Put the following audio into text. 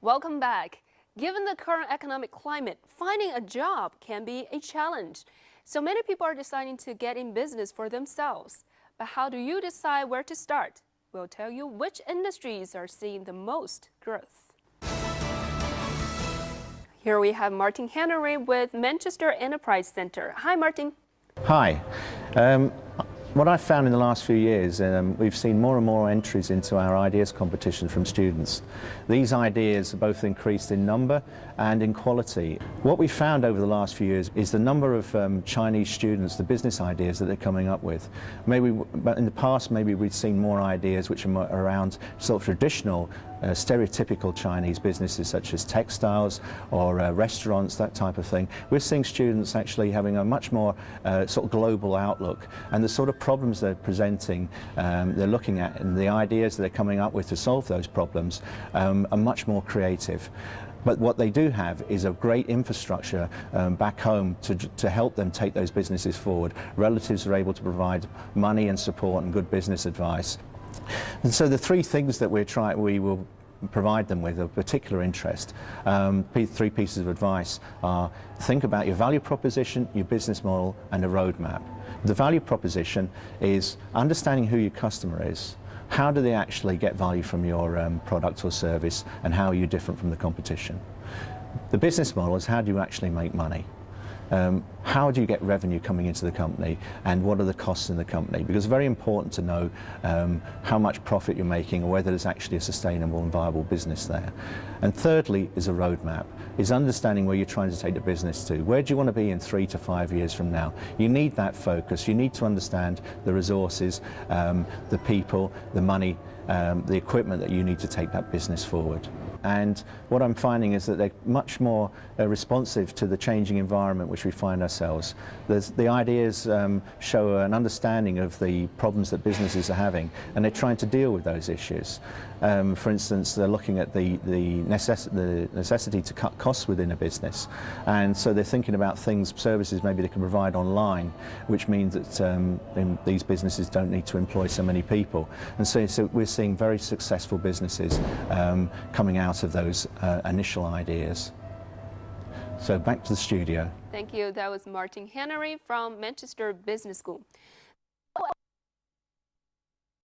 Welcome back. Given the current economic climate, finding a job can be a challenge. So many people are deciding to get in business for themselves. But how do you decide where to start? We'll tell you which industries are seeing the most growth. Here we have Martin Henery with Manchester Enterprise Centre. Hi, Martin. Hi. What I've found in the last few years, we've seen more and more entries into our ideas competition from students. These ideas are both increased in number and in quality. What we've found over the last few years is the number of Chinese students, the business ideas that they're coming up with. But in the past, maybe we'd seen more ideas which are more around sort of traditional stereotypical Chinese businesses such as textiles or restaurants, that type of thing. We're seeing students actually having a much more sort of global outlook, and the sort of problems they're presenting, they're looking at, and the ideas that they're coming up with to solve those problems are much more creative. But what they do have is a great infrastructure back home to help them take those businesses forward. Relatives are able to provide money and support and good business advice. And so the three things that we will provide them with of particular interest, three pieces of advice are: think about your value proposition, your business model, and a roadmap. The value proposition is understanding who your customer is. How do they actually get value from your product or service, and how are you different from the competition? The business model is: how do you actually make money? How do you get revenue coming into the company, and what are the costs in the company? Because it's very important to know how much profit you're making, or whether there's actually a sustainable and viable business there. And thirdly is a roadmap, is understanding where you're trying to take the business to. Where do you want to be in 3 to 5 years from now? You need that focus. You need to understand the resources, the people, the money, the equipment that you need to take that business forward. And what I'm finding is that they're much more responsive to the changing environment which we find ourselves. The ideas show an understanding of the problems that businesses are having, and they're trying to deal with those issues. For instance, they're looking at the necessity to cut costs within a business, and so they're thinking about services maybe they can provide online, which means that these businesses don't need to employ so many people. And so we're seeing very successful businesses coming out of those initial ideas. So back to the studio. Thank you. That was Martin Henery from Manchester Business School.